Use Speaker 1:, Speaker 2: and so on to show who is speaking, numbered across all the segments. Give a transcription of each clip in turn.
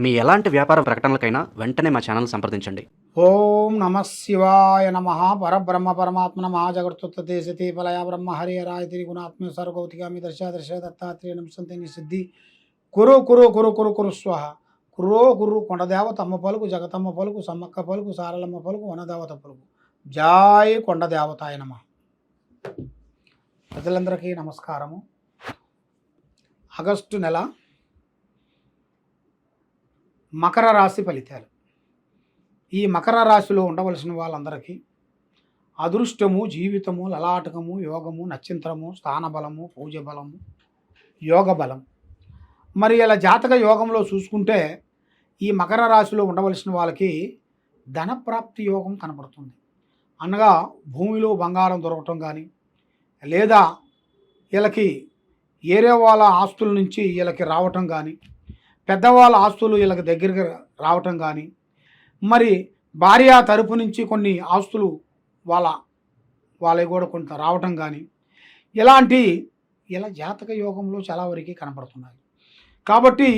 Speaker 1: మీ ఎలాంటి వ్యాపార ప్రకటనలకైనా వెంటనే మా ఛానల్ సంప్రదించండి.
Speaker 2: ఓం నమ శివాయ నమ పరబ్రహ్మ పరమాత్మ నమ జగత్తుత్తే సతీ ఫలయ బ్రహ్మ హరి హరాయ త్రిగుణాత్మ సర్వగౌతికామి దర్శ దర్శ దత్తాత్రేయ నమసంతి సిద్ధి కురు కురు కురు కురు కురు స్వహ కురో గురు కొండదేవత అమ్మ పలుకు జగతమ్మ పలుకు సమ్మక్క పలుకు సారలమ్మ పలుకు వనదేవత పలుకు జాయ్ కొండదేవతాయ నమ. ప్రజలందరికీ నమస్కారము. ఆగస్టు నెల మకర రాశి ఫలితాలు. ఈ మకర రాశిలో ఉండవలసిన వాళ్ళందరికీ అదృష్టము, జీవితము, లలాటకము, యోగము, నక్షత్రము, స్థానబలము, పూజ బలము, యోగ బలం. మరి ఇలా జాతక యోగంలో చూసుకుంటే ఈ మకర రాశిలో ఉండవలసిన వాళ్ళకి ధనప్రాప్తి యోగం కనపడుతుంది. అనగా భూమిలో బంగారం దొరకటం కానీ, లేదా వీళ్ళకి ఏరే వాళ్ళ ఆస్తుల నుంచి వీళ్ళకి రావటం కానీ, పెద్దవాళ్ళ ఆస్తులు వీళ్ళకి దగ్గరికి రావటం కానీ, మరి భార్య తరపు నుంచి కొన్ని ఆస్తులు వాళ్ళకి కూడా కొంత రావటం కానీ, ఇలాంటి ఇలా జాతక యోగంలో చాలా వరకు కనపడుతున్నాయి. కాబట్టి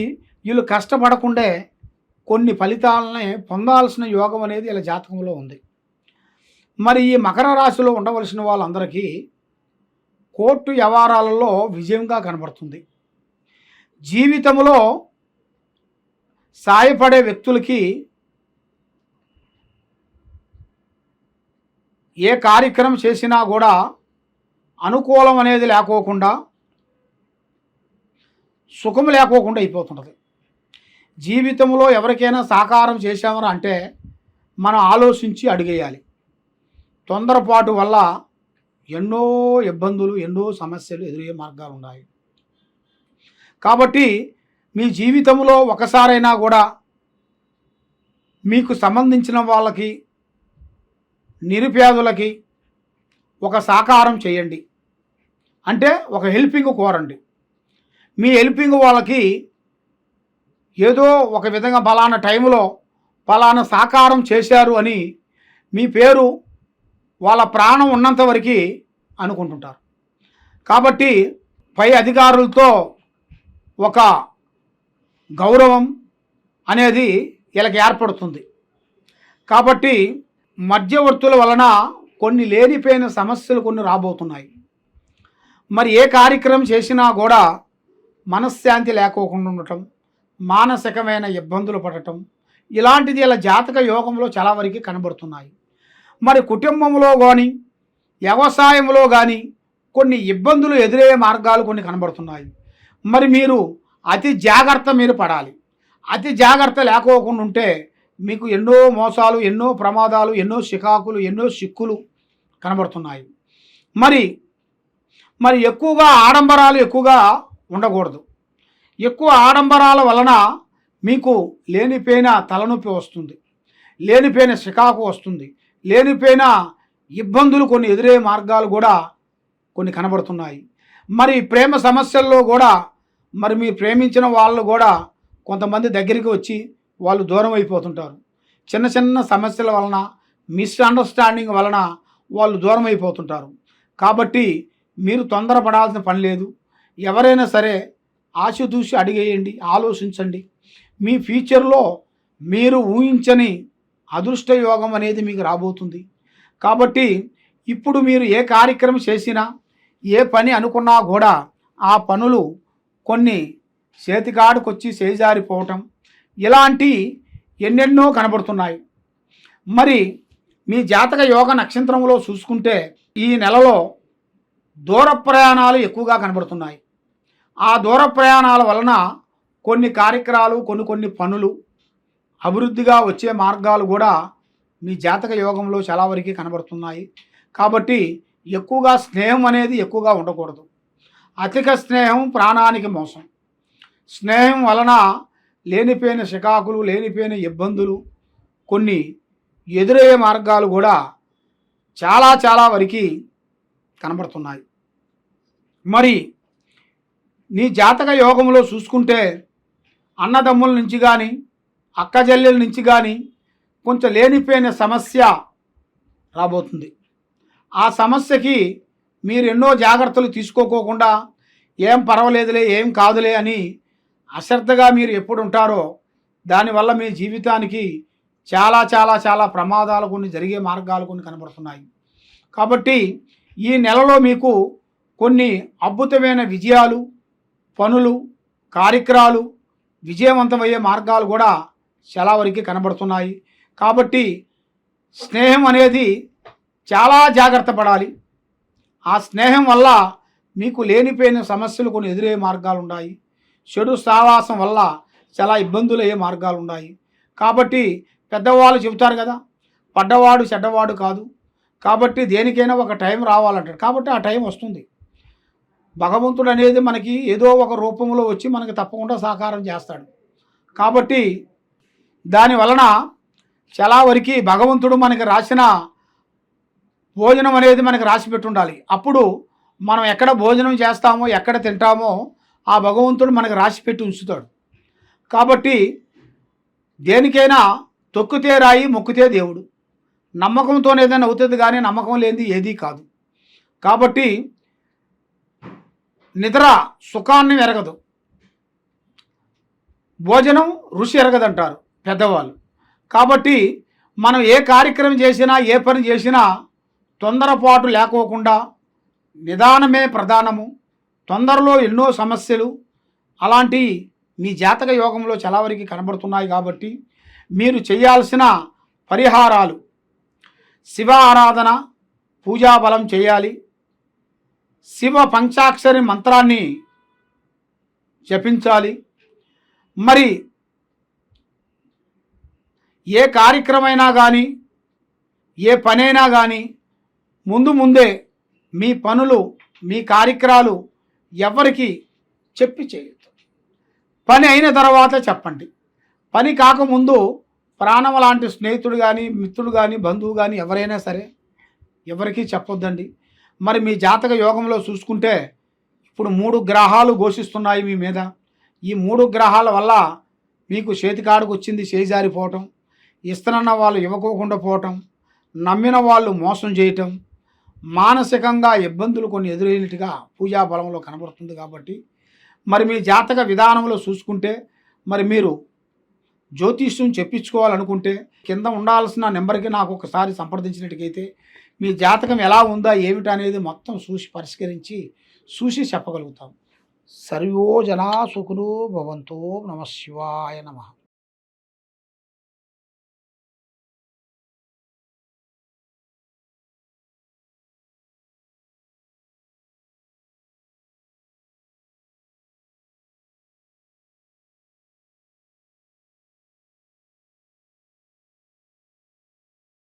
Speaker 2: వీళ్ళు కష్టపడకుండే కొన్ని ఫలితాలని పొందాల్సిన యోగం అనేది ఇలా జాతకంలో ఉంది. మరి ఈ మకర రాశిలో ఉండవలసిన వాళ్ళందరికీ కోర్టు వ్యవహారాలలో విజయంగా కనబడుతుంది. జీవితంలో సాయపడే వ్యక్తులకి ఏ కార్యక్రమం చేసినా కూడా అనుకూలం అనేది లేకోకుండా, సుఖం లేకోకుండా అయిపోతుంటుంది. జీవితంలో ఎవరికైనా సహకారం చేశామని అంటే మనం ఆలోచించి అడిగేయాలి. తొందరపాటు వల్ల ఎన్నో ఇబ్బందులు, ఎన్నో సమస్యలు ఎదురయ్యే మార్గాలు ఉన్నాయి. కాబట్టి మీ జీవితంలో ఒకసారైనా కూడా మీకు సంబంధించిన వాళ్ళకి, నిరుపేదలకి ఒక సహకారం చేయండి. అంటే ఒక హెల్పింగ్ కోరండి. మీ హెల్పింగ్ వాళ్ళకి ఏదో ఒక విధంగా ఫలానా టైంలో ఫలానా సహకారం చేశారు అని మీ పేరు వాళ్ళ ప్రాణం ఉన్నంత వరకు అనుకుంటుంటారు. కాబట్టి పై అధికారులతో ఒక గౌరవం అనేది వీళ్ళకి ఏర్పడుతుంది. కాబట్టి మధ్యవర్తుల వలన కొన్ని లేనిపోయిన సమస్యలు కొన్ని రాబోతున్నాయి. మరి ఏ కార్యక్రమం చేసినా కూడా మనశ్శాంతి లేకోకుండా ఉండటం, మానసికమైన ఇబ్బందులు పడటం, ఇలాంటిది ఇలా జాతక యోగంలో చాలా వరకు కనబడుతున్నాయి. మరి కుటుంబంలో కానీ, వ్యవసాయంలో కానీ కొన్ని ఇబ్బందులు ఎదురయ్యే మార్గాలు కొన్ని కనబడుతున్నాయి. మరి మీరు అతి జాగ్రత్త మీరు పడాలి. అతి జాగ్రత్త లేకోకుండా ఉంటే మీకు ఎన్నో మోసాలు, ఎన్నో ప్రమాదాలు, ఎన్నో చికాకులు, ఎన్నో చిక్కులు కనబడుతున్నాయి. మరి ఎక్కువగా ఆడంబరాలు ఎక్కువగా ఉండకూడదు. ఎక్కువ ఆడంబరాల వలన మీకు లేనిపోయిన తలనొప్పి వస్తుంది, లేనిపోయిన చికాకు వస్తుంది, లేనిపోయిన ఇబ్బందులు కొన్ని ఎదురయ్యే మార్గాలు కూడా కొన్ని కనబడుతున్నాయి. మరి ప్రేమ సమస్యల్లో కూడా మరి మీరు ప్రేమించిన వాళ్ళు కూడా కొంతమంది దగ్గరికి వచ్చి వాళ్ళు దూరం అయిపోతుంటారు. చిన్న చిన్న సమస్యల వలన, మిస్అండర్స్టాండింగ్ వలన వాళ్ళు దూరం అయిపోతుంటారు. కాబట్టి మీరు తొందరపడాల్సిన పని లేదు. ఎవరైనా సరే ఆచితూచి అడిగేయండి, ఆలోచించండి. మీ ఫ్యూచర్లో మీరు ఊహించని అదృష్ట యోగం అనేది మీకు రాబోతుంది. కాబట్టి ఇప్పుడు మీరు ఏ కార్యక్రమం చేసినా, ఏ పని అనుకున్నా కూడా ఆ పనులు కొన్ని చేతికాడుకొచ్చి చేజారిపోవటం, ఇలాంటి ఎన్నెన్నో కనబడుతున్నాయి. మరి మీ జాతక యోగ నక్షత్రంలో చూసుకుంటే ఈ నెలలో దూర ప్రయాణాలు ఎక్కువగా కనబడుతున్నాయి. ఆ దూర ప్రయాణాల వలన కొన్ని కార్యక్రమాలు, కొన్ని పనులు అభివృద్ధిగా వచ్చే మార్గాలు కూడా మీ జాతక యోగంలో చాలా వరకు కనబడుతున్నాయి. కాబట్టి ఎక్కువగా స్నేహం అనేది ఎక్కువగా ఉండకూడదు. అధిక స్నేహం ప్రాణానికి మోసం. స్నేహం వలన లేనిపోయిన చికాకులు, లేనిపోయిన ఇబ్బందులు కొన్ని ఎదురయ్యే మార్గాలు కూడా చాలా వరకు కనబడుతున్నాయి. మరి నీ జాతక యోగంలో చూసుకుంటే అన్నదమ్ముల నుంచి కానీ, అక్కజల్లెల నుంచి కానీ కొంచెం లేనిపోయిన సమస్య రాబోతుంది. ఆ సమస్యకి మీరు ఎన్నో జాగ్రత్తలు తీసుకోకోకుండా ఏం పర్వాలేదులే, ఏం కాదులే అని అశ్రద్ధగా మీరు ఎప్పుడు ఉంటారో దానివల్ల మీ జీవితానికి చాలా చాలా చాలా ప్రమాదాలు కొన్ని జరిగే మార్గాలు కొన్ని కనబడుతున్నాయి. కాబట్టి ఈ నెలలో మీకు కొన్ని అద్భుతమైన విజయాలు, పనులు, కార్యక్రమాలు విజయవంతమయ్యే మార్గాలు కూడా చాలా వరకు కనబడుతున్నాయి. కాబట్టి స్నేహం అనేది చాలా జాగ్రత్త పడాలి. ఆ స్నేహం వల్ల మీకు లేనిపోయిన సమస్యలు కొన్ని ఎదురయ్యే మార్గాలు ఉన్నాయి. చెడు సావాసం వల్ల చాలా ఇబ్బందులు అయ్యే మార్గాలు ఉన్నాయి. కాబట్టి పెద్దవాళ్ళు చెబుతారు కదా, పడ్డవాడు చెడ్డవాడు కాదు. కాబట్టి దేనికైనా ఒక టైం రావాలంటాడు. కాబట్టి ఆ టైం వస్తుంది. భగవంతుడు అనేది మనకి ఏదో ఒక రూపంలో వచ్చి మనకి తప్పకుండా సహకారం చేస్తాడు. కాబట్టి దాని వలన చాలా వరకు భగవంతుడు మనకి రాసిన భోజనం అనేది మనకి రాసి పెట్టుండాలి. అప్పుడు మనం ఎక్కడ భోజనం చేస్తామో, ఎక్కడ తింటామో ఆ భగవంతుడు మనకి రాసి పెట్టి ఉంచుతాడు. కాబట్టి దేనికైనా తొక్కితే రాయి, మొక్కితే దేవుడు. నమ్మకంతోనే ఏదైనా అవుతుంది, కానీ నమ్మకం లేనిది ఏదీ కాదు. కాబట్టి నిద్ర సుఖాన్ని ఎరగదు, భోజనం రుచి ఎరగదంటారు పెద్దవాళ్ళు. కాబట్టి మనం ఏ కార్యక్రమం చేసినా, ఏ పని చేసినా తొందరపాటు లేకోకుండా నిదానమే ప్రధానము. తొందరలో ఎన్నో సమస్యలు అలాంటి మీ జాతక యోగంలో చాలా వరకు కనబడుతున్నాయి. కాబట్టి మీరు చేయాల్సిన పరిహారాలు: శివ ఆరాధన, పూజాబలం చేయాలి. శివ పంచాక్షరి మంత్రాన్ని జపించాలి. మరి ఏ కార్యక్రమైనా కానీ, ఏ పనైనా కానీ ముందే మీ పనులు, మీ కార్యక్రమాలు ఎవరికి చెప్పి చేయొద్దు. పని అయిన తర్వాత చెప్పండి. పని కాకముందు ప్రాణం లాంటి స్నేహితుడు కానీ, మిత్రుడు కానీ, బంధువు కానీ ఎవరైనా సరే ఎవరికీ చెప్పొద్దండి. మరి మీ జాతక యోగంలో చూసుకుంటే ఇప్పుడు 3 గ్రహాలు ఘోషిస్తున్నాయి మీ మీద. ఈ 3 గ్రహాల వల్ల మీకు చేతికాడుకు వచ్చింది చేజారిపోవటం, ఇస్తనన్న వాళ్ళు ఇవ్వకోకుండా పోవటం, నమ్మిన వాళ్ళు మోసం చేయటం, మానసికంగా ఇబ్బందులు కొన్ని ఎదురైనట్టుగా పూజా బలంలో కనబడుతుంది. కాబట్టి మరి మీ జాతక విధానంలో చూసుకుంటే, మరి మీరు జ్యోతిష్యం చెప్పించుకోవాలనుకుంటే కింద ఉండాల్సిన నెంబర్కి నాకు ఒకసారి సంప్రదించినట్టుకైతే మీ జాతకం ఎలా ఉందా ఏమిటి అనేది మొత్తం పరిష్కరించి చెప్పగలుగుతాం. సర్వో జనా సుఖినో భవంతో. నమః శివాయ నమః.